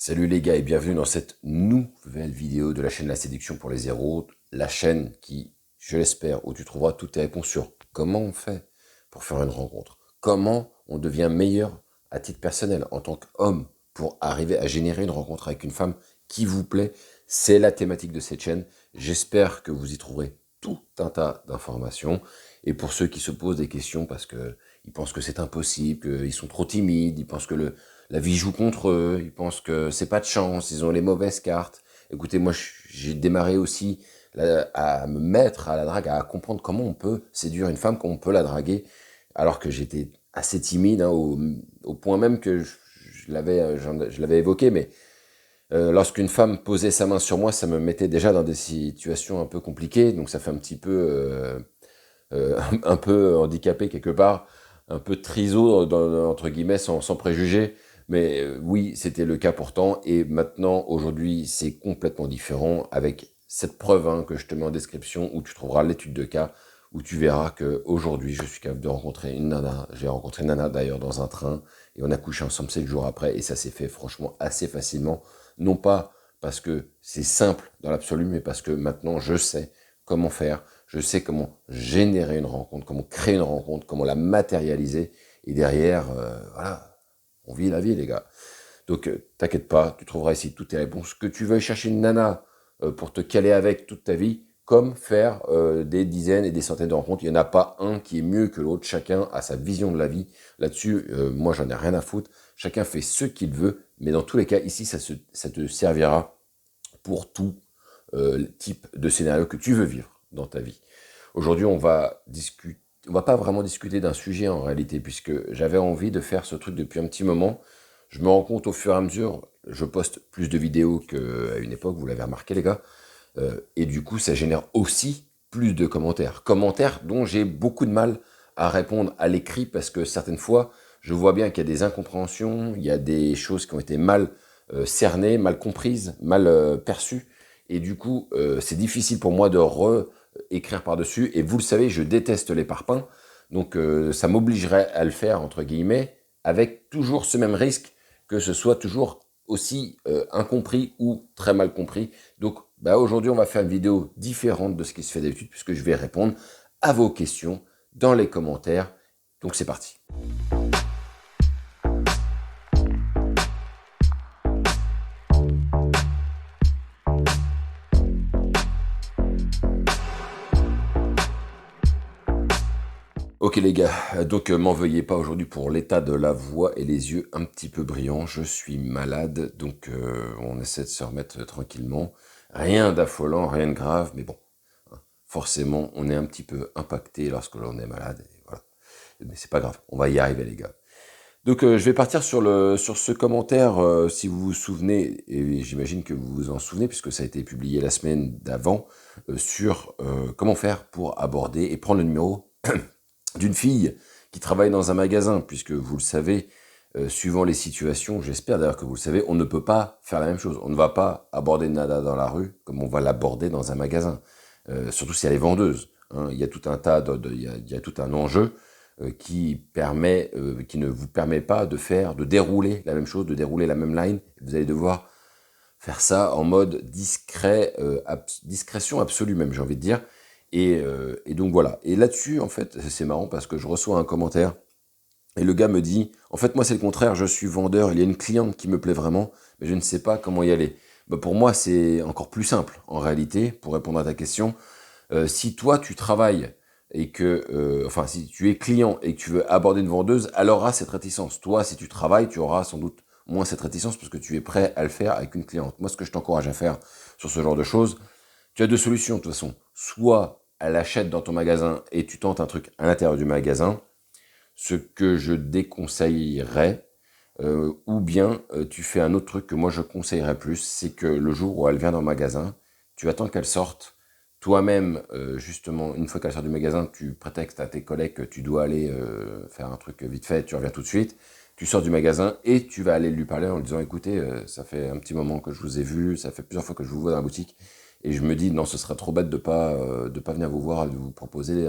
Salut les gars et bienvenue dans cette nouvelle vidéo de la chaîne La Séduction pour les zéros, la chaîne qui, je l'espère, où tu trouveras toutes tes réponses sur comment on fait pour faire une rencontre, comment on devient meilleur à titre personnel en tant qu'homme pour arriver à générer une rencontre avec une femme qui vous plaît. C'est la thématique de cette chaîne. J'espère que vous y trouverez tout un tas d'informations. Et pour ceux qui se posent des questions parce que ils pensent que c'est impossible, qu'ils sont trop timides, ils pensent que la vie joue contre eux, ils pensent que c'est pas de chance, ils ont les mauvaises cartes. Écoutez, moi j'ai démarré aussi à me mettre à la drague, à comprendre comment on peut séduire une femme, comment on peut la draguer, alors que j'étais assez timide, hein, au point même que je l'avais évoqué, mais lorsqu'une femme posait sa main sur moi, ça me mettait déjà dans des situations un peu compliquées, donc ça fait un petit peu, un peu handicapé quelque part, un peu triso, entre guillemets, sans préjugés. Mais oui, c'était le cas pourtant. Et maintenant, aujourd'hui, c'est complètement différent avec cette preuve que je te mets en description où tu trouveras l'étude de cas, où tu verras que aujourd'hui je suis capable de rencontrer une nana. J'ai rencontré une nana d'ailleurs dans un train et on a couché ensemble 7 jours après et ça s'est fait franchement assez facilement. Non pas parce que c'est simple dans l'absolu, mais parce que maintenant je sais comment faire, je sais comment générer une rencontre, comment créer une rencontre, comment la matérialiser. Et derrière, voilà, on vit la vie, les gars. Donc, t'inquiète pas, tu trouveras ici toutes tes réponses. Que tu veuilles chercher une nana pour te caler avec toute ta vie, comme faire des dizaines et des centaines de rencontres. Il n'y en a pas un qui est mieux que l'autre. Chacun a sa vision de la vie. Là-dessus, moi, j'en ai rien à foutre. Chacun fait ce qu'il veut. Mais dans tous les cas, ici, ça te servira pour tout type de scénario que tu veux vivre dans ta vie. Aujourd'hui, on va pas vraiment discuter d'un sujet en réalité, puisque j'avais envie de faire ce truc depuis un petit moment. Je me rends compte au fur et à mesure, je poste plus de vidéos qu'à une époque, vous l'avez remarqué les gars, et du coup ça génère aussi plus de commentaires. Commentaires dont j'ai beaucoup de mal à répondre à l'écrit, parce que certaines fois, je vois bien qu'il y a des incompréhensions, il y a des choses qui ont été mal cernées, mal comprises, mal perçues, et du coup c'est difficile pour moi de écrire par-dessus, et vous le savez, je déteste les parpaings, donc ça m'obligerait à le faire, entre guillemets, avec toujours ce même risque que ce soit toujours aussi incompris ou très mal compris. Donc aujourd'hui, on va faire une vidéo différente de ce qui se fait d'habitude, puisque je vais répondre à vos questions dans les commentaires. Donc c'est parti. Ok les gars, donc m'en veuillez pas aujourd'hui pour l'état de la voix et les yeux un petit peu brillants. Je suis malade, donc on essaie de se remettre tranquillement. Rien d'affolant, rien de grave, mais bon, forcément on est un petit peu impacté lorsque l'on est malade. Et voilà. Mais c'est pas grave, on va y arriver les gars. Donc je vais partir sur ce commentaire, si vous vous souvenez, et j'imagine que vous vous en souvenez, puisque ça a été publié la semaine d'avant, sur comment faire pour aborder et prendre le numéro d'une fille qui travaille dans un magasin, puisque vous le savez, suivant les situations, j'espère d'ailleurs que vous le savez, on ne peut pas faire la même chose. On ne va pas aborder une nana dans la rue comme on va l'aborder dans un magasin, surtout si elle est vendeuse. Il y a tout un tas il y a tout un enjeu qui ne vous permet pas de dérouler la même chose, de dérouler la même line. Vous allez devoir faire ça en mode discret, discrétion absolue même, j'ai envie de dire. Et donc voilà. Et là-dessus, en fait, c'est marrant parce que je reçois un commentaire et le gars me dit, en fait, moi, c'est le contraire, je suis vendeur, il y a une cliente qui me plaît vraiment, mais je ne sais pas comment y aller. Pour moi, c'est encore plus simple, en réalité, pour répondre à ta question. Si toi, tu travailles et que, enfin, si tu es client et que tu veux aborder une vendeuse, elle aura cette réticence. Toi, si tu travailles, tu auras sans doute moins cette réticence parce que tu es prêt à le faire avec une cliente. Moi, ce que je t'encourage à faire sur ce genre de choses, tu as deux solutions de toute façon. Soit elle achète dans ton magasin et tu tentes un truc à l'intérieur du magasin, ce que je déconseillerais, ou bien tu fais un autre truc que moi je conseillerais plus, c'est que le jour où elle vient dans le magasin, tu attends qu'elle sorte, toi-même, justement, une fois qu'elle sort du magasin, tu prétextes à tes collègues que tu dois aller faire un truc vite fait, tu reviens tout de suite, tu sors du magasin et tu vas aller lui parler en lui disant, écoutez, ça fait un petit moment que je vous ai vu, ça fait plusieurs fois que je vous vois dans la boutique, et je me dis, non, ce serait trop bête de pas venir vous voir et de vous proposer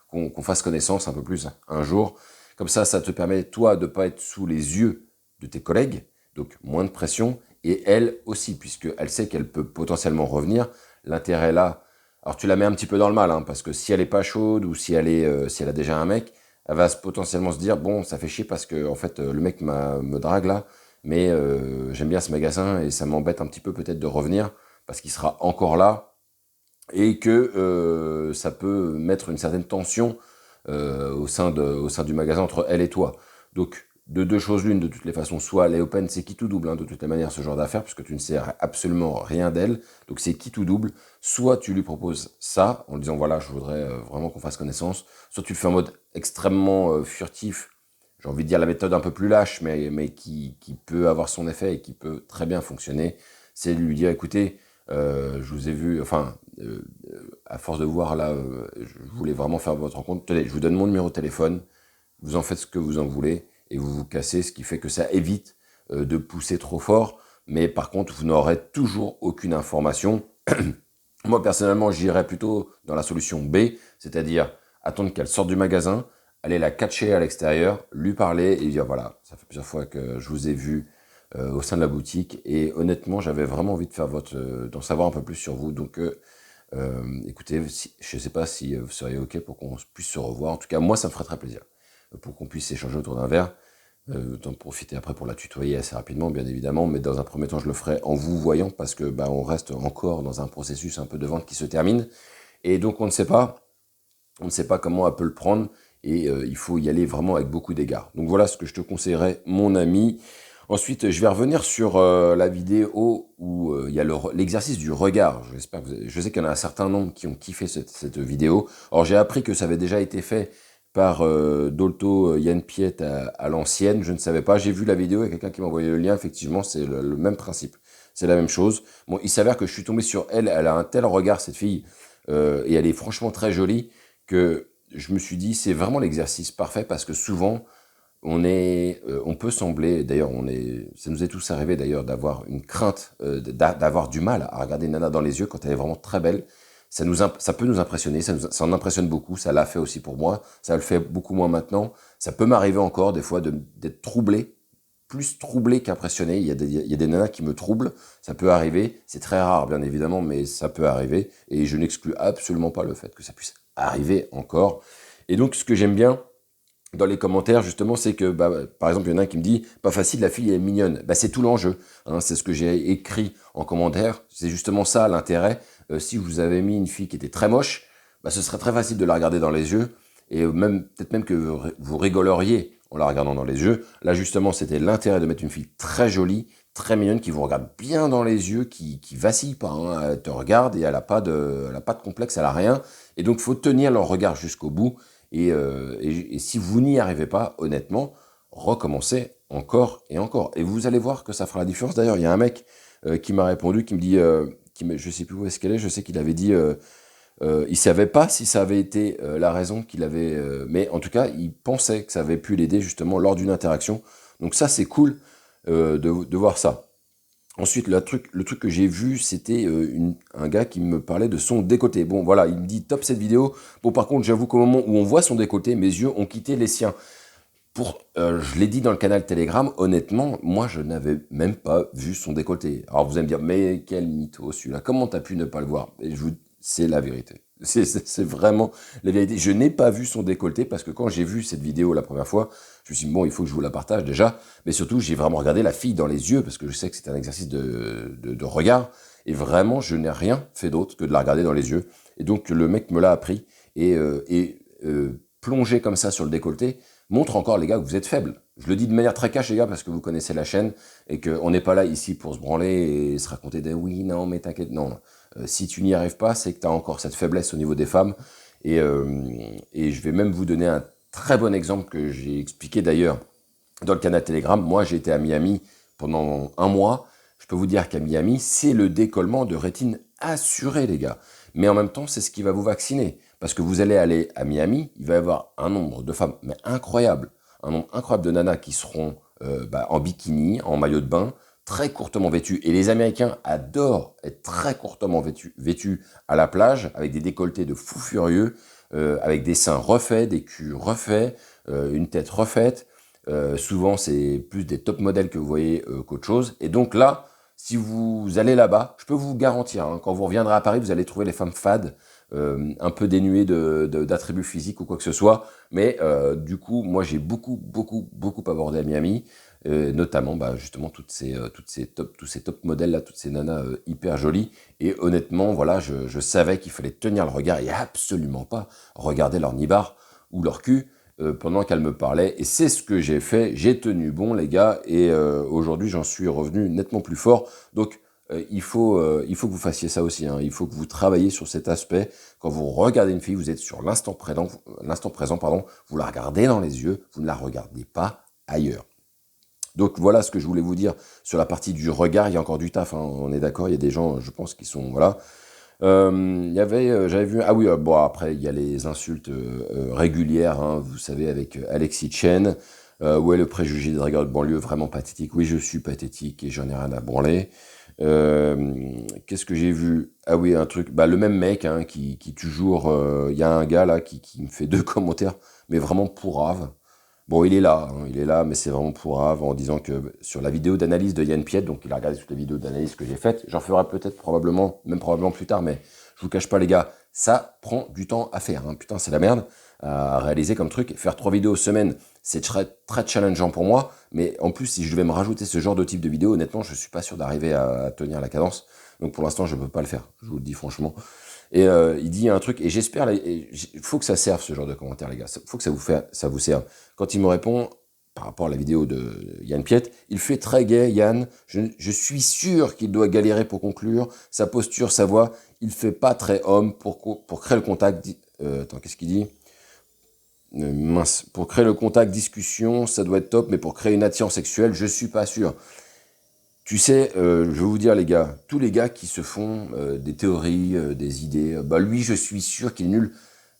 qu'on fasse connaissance un peu plus un jour. Comme ça te permet, toi, de pas être sous les yeux de tes collègues, donc moins de pression, et elle aussi, puisqu'elle sait qu'elle peut potentiellement revenir. L'intérêt là, alors tu la mets un petit peu dans le mal, hein, parce que si elle est pas chaude ou si elle a déjà un mec, elle va potentiellement se dire, bon, ça fait chier parce que en fait, le mec me drague là, mais j'aime bien ce magasin et ça m'embête un petit peu peut-être de revenir parce qu'il sera encore là et que ça peut mettre une certaine tension au sein du magasin entre elle et toi. Donc, de deux choses l'une, de toutes les façons, soit les open, c'est qui tout double, hein, de toutes les manières, ce genre d'affaires, puisque tu ne sais absolument rien d'elle, donc c'est qui tout double, soit tu lui proposes ça, en lui disant, voilà, je voudrais vraiment qu'on fasse connaissance, soit tu le fais en mode extrêmement furtif, j'ai envie de dire la méthode un peu plus lâche, mais qui peut avoir son effet et qui peut très bien fonctionner, c'est de lui dire, écoutez, je vous ai vu, enfin, à force de voir là, je voulais vraiment faire votre rencontre. Tenez, je vous donne mon numéro de téléphone, vous en faites ce que vous en voulez, et vous vous cassez, ce qui fait que ça évite de pousser trop fort, mais par contre, vous n'aurez toujours aucune information. Moi, personnellement, j'irais plutôt dans la solution B, c'est-à-dire attendre qu'elle sorte du magasin, aller la catcher à l'extérieur, lui parler et lui dire voilà, ça fait plusieurs fois que je vous ai vu au sein de la boutique et honnêtement, j'avais vraiment envie de faire d'en savoir un peu plus sur vous. Donc, écoutez, je ne sais pas si vous seriez OK pour qu'on puisse se revoir. En tout cas, moi, ça me ferait très plaisir pour qu'on puisse échanger autour d'un verre. D'en profiter après pour la tutoyer assez rapidement, bien évidemment, mais dans un premier temps, je le ferai en vous voyant parce que bah, on reste encore dans un processus un peu de vente qui se termine. Et donc, on ne sait pas comment elle peut le prendre et il faut y aller vraiment avec beaucoup d'égards. Donc voilà ce que je te conseillerais, mon ami. Ensuite, je vais revenir sur la vidéo où il y a l'exercice du regard. Je sais qu'il y en a un certain nombre qui ont kiffé cette vidéo. Alors j'ai appris que ça avait déjà été fait par Dolto Yann Piet à l'ancienne. Je ne savais pas. J'ai vu la vidéo et quelqu'un qui m'a envoyé le lien. Effectivement, c'est le même principe. C'est la même chose. Bon, il s'avère que je suis tombé sur elle. Elle a un tel regard, cette fille, et elle est franchement très jolie, que je me suis dit, c'est vraiment l'exercice parfait parce que souvent, on peut sembler, d'ailleurs, ça nous est tous arrivé d'ailleurs d'avoir une crainte, d'avoir du mal à regarder une nana dans les yeux quand elle est vraiment très belle. Ça peut nous impressionner, ça en impressionne beaucoup, ça l'a fait aussi pour moi, ça le fait beaucoup moins maintenant. Ça peut m'arriver encore des fois d'être troublé, plus troublé qu'impressionné. Il y a des nanas qui me troublent, ça peut arriver, c'est très rare bien évidemment, mais ça peut arriver, et je n'exclus absolument pas le fait que ça puisse arriver encore. Et donc ce que j'aime bien, dans les commentaires, justement, c'est que, bah, par exemple, il y en a un qui me dit « Pas facile, la fille est mignonne ». Bah, c'est tout l'enjeu. Hein, c'est ce que j'ai écrit en commentaire. C'est justement ça l'intérêt. Si vous avez mis une fille qui était très moche, bah, ce serait très facile de la regarder dans les yeux. Et même peut-être même que vous rigoleriez en la regardant dans les yeux. Là, justement, c'était l'intérêt de mettre une fille très jolie, très mignonne, qui vous regarde bien dans les yeux, qui vacille pas. Hein, elle te regarde et elle a pas de complexe, elle a rien. Et donc, faut tenir leur regard jusqu'au bout. Et si vous n'y arrivez pas, honnêtement, recommencez encore et encore. Et vous allez voir que ça fera la différence. D'ailleurs, il y a un mec qui m'a répondu, qui me dit, je sais plus où est-ce qu'elle est, je sais qu'il avait dit, il savait pas si ça avait été la raison qu'il avait, mais en tout cas, il pensait que ça avait pu l'aider justement lors d'une interaction. Donc ça, c'est cool de voir ça. Ensuite, le truc que j'ai vu, c'était un gars qui me parlait de son décolleté. Bon, voilà, il me dit top cette vidéo. Bon, par contre, j'avoue qu'au moment où on voit son décolleté, mes yeux ont quitté les siens. Je l'ai dit dans le canal Telegram, honnêtement, moi, je n'avais même pas vu son décolleté. Alors, vous allez me dire, mais quel mytho celui-là. Comment t'as pu ne pas le voir? C'est la vérité. C'est vraiment la vérité. Je n'ai pas vu son décolleté parce que quand j'ai vu cette vidéo la première fois, je me suis dit, bon, il faut que je vous la partage déjà. Mais surtout, j'ai vraiment regardé la fille dans les yeux parce que je sais que c'est un exercice de regard. Et vraiment, je n'ai rien fait d'autre que de la regarder dans les yeux. Et donc, le mec me l'a appris. Plonger comme ça sur le décolleté montre encore, les gars, que vous êtes faibles. Je le dis de manière très cash, les gars, parce que vous connaissez la chaîne et qu'on n'est pas là ici pour se branler et se raconter des oui, non, mais t'inquiète, non. Si tu n'y arrives pas, c'est que tu as encore cette faiblesse au niveau des femmes. Et je vais même vous donner un très bon exemple que j'ai expliqué d'ailleurs dans le canal Telegram. Moi, j'ai été à Miami pendant un mois. Je peux vous dire qu'à Miami, c'est le décollement de rétine assuré, les gars. Mais en même temps, c'est ce qui va vous vacciner. Parce que vous allez aller à Miami, il va y avoir un nombre de femmes, mais incroyable. Un nombre incroyable de nanas qui seront en bikini, en maillot de bain, très courtement vêtues. Et les Américains adorent être très courtement vêtus à la plage, avec des décolletés de fous furieux, avec des seins refaits, des culs refaits, une tête refaite. Souvent, c'est plus des top modèles que vous voyez qu'autre chose. Et donc là, si vous allez là-bas, je peux vous garantir, hein, quand vous reviendrez à Paris, vous allez trouver les femmes fades, un peu dénuées d'attributs physiques ou quoi que ce soit. Mais du coup, moi, j'ai beaucoup abordé à Miami, notamment justement tous ces top modèles là, toutes ces nanas hyper jolies. Et honnêtement, voilà, je savais qu'il fallait tenir le regard et absolument pas regarder leur nibar ou leur cul pendant qu'elles me parlaient. Et c'est ce que j'ai fait. J'ai tenu bon, les gars. Et aujourd'hui, j'en suis revenu nettement plus fort. Donc, il faut que vous fassiez ça aussi. Hein. Il faut que vous travailliez sur cet aspect. Quand vous regardez une fille, vous êtes sur l'instant présent, pardon. Vous la regardez dans les yeux. Vous ne la regardez pas ailleurs. Donc voilà ce que je voulais vous dire sur la partie du regard. Il y a encore du taf, hein, on est d'accord. Il y a des gens, je pense, qui sont voilà. J'avais vu, ah oui, bon après il y a les insultes régulières, hein, vous savez, avec Alexis Chen. Ouais, le préjugé des dragueurs de banlieue, vraiment pathétique. Oui, je suis pathétique et j'en ai rien à branler. Qu'est-ce que j'ai vu? Ah oui, un truc, le même mec, hein, qui toujours, il y a un gars là qui me fait 2 commentaires, mais vraiment pourrave. Bon, il est là, hein, mais c'est vraiment pourrave en disant que sur la vidéo d'analyse de Yann Piet, donc il a regardé toutes les vidéos d'analyse que j'ai faites, j'en ferai peut-être probablement plus tard, mais je vous cache pas les gars, ça prend du temps à faire, hein. Putain c'est la merde à réaliser comme truc, faire 3 vidéos semaine, c'est très challengeant pour moi, mais en plus si je devais me rajouter ce genre de type de vidéo, honnêtement je suis pas sûr d'arriver à tenir la cadence, donc pour l'instant je peux pas le faire, je vous le dis franchement. Et il dit un truc, et j'espère, il faut que ça serve ce genre de commentaires, les gars. Il faut que ça vous serve. Quand il me répond, par rapport à la vidéo de Yann Piet, il fait très gai, Yann. Je suis sûr qu'il doit galérer pour conclure. Sa posture, sa voix, il fait pas très homme pour créer le contact. Attends, qu'est-ce qu'il dit? Mince. Pour créer le contact, discussion, ça doit être top, mais pour créer une attirance sexuelle, je suis pas sûr. Tu sais, je vais vous dire les gars, tous les gars qui se font des théories, des idées, lui je suis sûr qu'il est nul.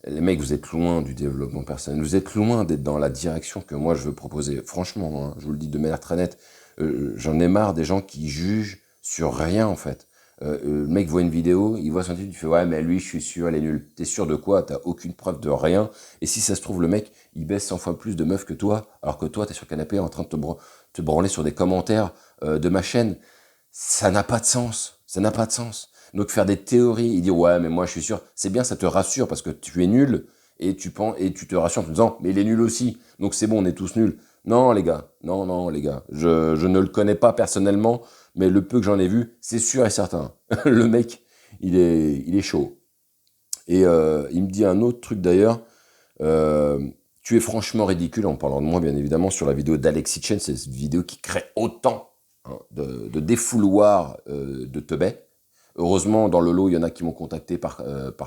Les mecs, vous êtes loin du développement personnel, vous êtes loin d'être dans la direction que moi je veux proposer. Franchement, hein, je vous le dis de manière très nette, j'en ai marre des gens qui jugent sur rien en fait. Le mec voit une vidéo, il voit son titre, il fait ouais mais lui je suis sûr, elle est nulle. T'es sûr de quoi? T'as aucune preuve de rien. Et si ça se trouve le mec, il baisse 100 fois plus de meufs que toi, alors que toi t'es sur le canapé en train de te branler sur des commentaires de ma chaîne. Ça n'a pas de sens. Ça n'a pas de sens. Donc faire des théories, il dit ouais mais moi je suis sûr, c'est bien, ça te rassure parce que tu es nul et tu te rassures en te disant mais il est nul aussi, donc c'est bon, on est tous nuls. Non les gars, non les gars, je ne le connais pas personnellement, mais le peu que j'en ai vu, c'est sûr et certain. Le mec, il est chaud. Et il me dit un autre truc d'ailleurs, tu es franchement ridicule, en parlant de moi bien évidemment, sur la vidéo d'Alexis Chen, c'est cette vidéo qui crée autant hein, de défouloirs de teubés. Heureusement, dans le lot, il y en a qui m'ont contacté par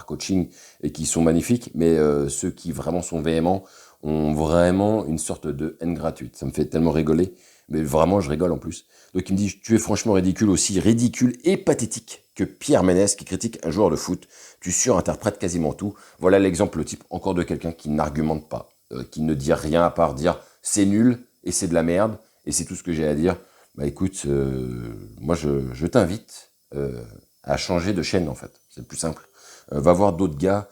coaching et qui sont magnifiques, mais ceux qui vraiment sont véhéments ont vraiment une sorte de haine gratuite. Ça me fait tellement rigoler, mais vraiment, je rigole en plus. Donc il me dit, tu es franchement ridicule, aussi ridicule et pathétique que Pierre Ménès qui critique un joueur de foot. Tu surinterprètes quasiment tout. Voilà l'exemple type encore de quelqu'un qui n'argumente pas, qui ne dit rien à part dire c'est nul et c'est de la merde et c'est tout ce que j'ai à dire. Bah écoute, moi je t'invite à changer de chaîne en fait. C'est le plus simple. Va voir d'autres gars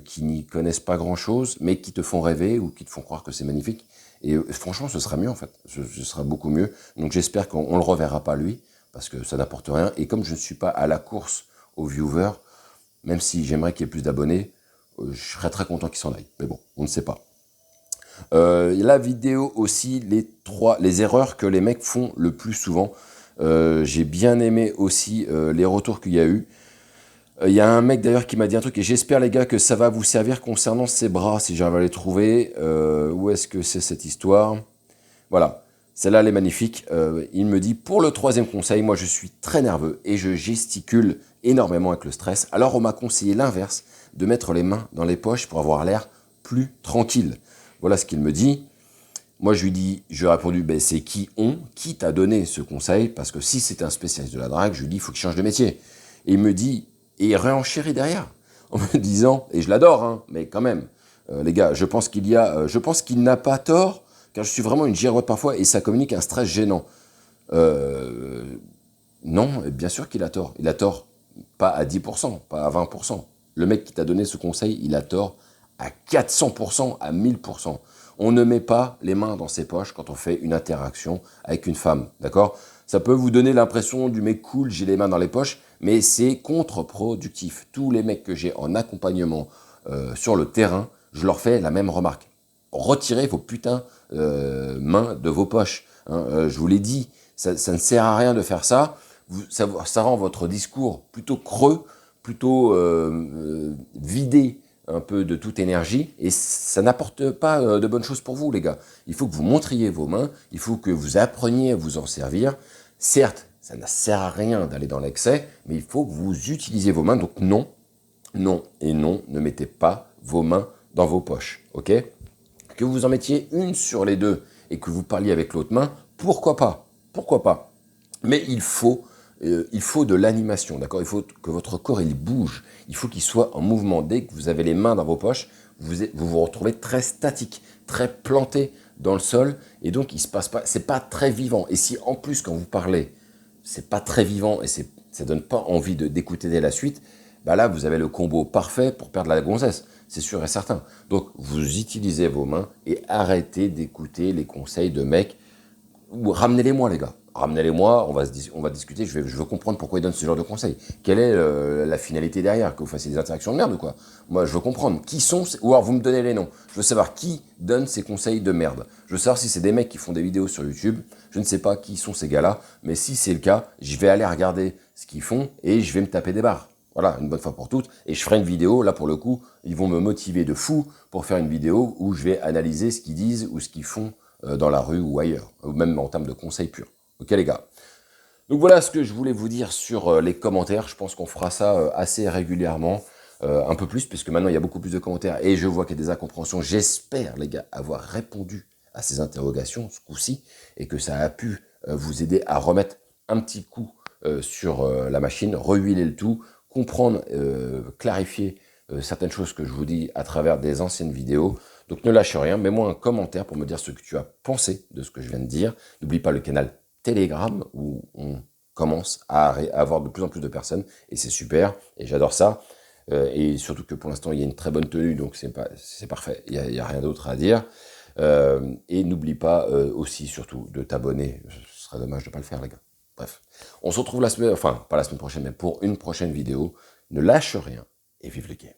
qui n'y connaissent pas grand chose, mais qui te font rêver ou qui te font croire que c'est magnifique. Et franchement, ce sera mieux en fait. Ce sera beaucoup mieux. Donc j'espère qu'on le reverra pas lui, parce que ça n'apporte rien. Et comme je ne suis pas à la course aux viewers, même si j'aimerais qu'il y ait plus d'abonnés, je serais très content qu'il s'en aille. Mais bon, on ne sait pas. La vidéo aussi, les erreurs que les mecs font le plus souvent. J'ai bien aimé aussi les retours qu'il y a eu. Il y a un mec d'ailleurs qui m'a dit un truc, et j'espère les gars que ça va vous servir concernant ses bras, si j'arrive à les trouver. Où est-ce que c'est cette histoire? Voilà, celle-là elle est magnifique. Il me dit, pour le 3e conseil, moi je suis très nerveux et je gesticule énormément avec le stress. Alors on m'a conseillé l'inverse, de mettre les mains dans les poches pour avoir l'air plus tranquille. Voilà ce qu'il me dit. Moi, je lui ai répondu, ben, c'est qui t'a donné ce conseil? Parce que si c'est un spécialiste de la drague, je lui dis, il faut qu'il change de métier. Et il me dit, et il réenchérit derrière, en me disant, et je l'adore, hein, mais quand même, les gars, je pense qu'il n'a pas tort, car je suis vraiment une girouette parfois, et ça communique un stress gênant. Non, bien sûr qu'il a tort. Il a tort, pas à 10%, pas à 20%. Le mec qui t'a donné ce conseil, il a tort à 400%, à 1000%. On ne met pas les mains dans ses poches quand on fait une interaction avec une femme, d'accord? Ça peut vous donner l'impression du mec cool, j'ai les mains dans les poches, mais c'est contre-productif. Tous les mecs que j'ai en accompagnement sur le terrain, je leur fais la même remarque. Retirez vos putains mains de vos poches. Hein. Je vous l'ai dit, ça ne sert à rien de faire ça. Ça rend votre discours plutôt creux, plutôt vidé un peu de toute énergie, et ça n'apporte pas de bonnes choses pour vous, les gars. Il faut que vous montriez vos mains, il faut que vous appreniez à vous en servir. Certes, ça ne sert à rien d'aller dans l'excès, mais il faut que vous utilisiez vos mains. Donc non, non et non, ne mettez pas vos mains dans vos poches, ok? Que vous en mettiez une sur les deux et que vous parliez avec l'autre main, pourquoi pas? Pourquoi pas? Mais il faut de l'animation, d'accord? Il faut que votre corps il bouge, il faut qu'il soit en mouvement. Dès que vous avez les mains dans vos poches, vous retrouvez très statique, très planté dans le sol, et donc il se passe pas, c'est pas très vivant. Et si en plus quand vous parlez, c'est pas très vivant et ça donne pas envie d'écouter dès la suite, bah là vous avez le combo parfait pour perdre la gonzesse, c'est sûr et certain. Donc vous utilisez vos mains et arrêtez d'écouter les conseils de mecs. Ou ramenez-les-moi, les gars. Ramenez-les-moi, on va discuter, je veux comprendre pourquoi ils donnent ce genre de conseils. Quelle est la finalité derrière? Que vous fassiez des interactions de merde ou quoi? Moi, je veux comprendre qui sont, ou alors vous me donnez les noms. Je veux savoir qui donne ces conseils de merde. Je veux savoir si c'est des mecs qui font des vidéos sur YouTube. Je ne sais pas qui sont ces gars-là, mais si c'est le cas, je vais aller regarder ce qu'ils font et je vais me taper des barres. Voilà, une bonne fois pour toutes. Et je ferai une vidéo, là pour le coup, ils vont me motiver de fou pour faire une vidéo où je vais analyser ce qu'ils disent ou ce qu'ils font dans la rue ou ailleurs, ou même en termes de conseils purs. Ok les gars? Donc voilà ce que je voulais vous dire sur les commentaires. Je pense qu'on fera ça assez régulièrement, un peu plus, puisque maintenant il y a beaucoup plus de commentaires et je vois qu'il y a des incompréhensions. J'espère les gars avoir répondu à ces interrogations ce coup-ci et que ça a pu vous aider à remettre un petit coup sur la machine, rehuiler le tout, comprendre, clarifier certaines choses que je vous dis à travers des anciennes vidéos. Donc ne lâche rien, mets-moi un commentaire pour me dire ce que tu as pensé de ce que je viens de dire. N'oublie pas le canal Telegram où on commence à avoir de plus en plus de personnes et c'est super et j'adore ça. Et surtout que pour l'instant il y a une très bonne tenue, donc c'est parfait, il y a rien d'autre à dire. Et n'oublie pas aussi surtout de t'abonner, ce serait dommage de ne pas le faire les gars. Bref, on se retrouve la semaine, enfin pas la semaine prochaine, mais pour une prochaine vidéo. Ne lâche rien et vive le game.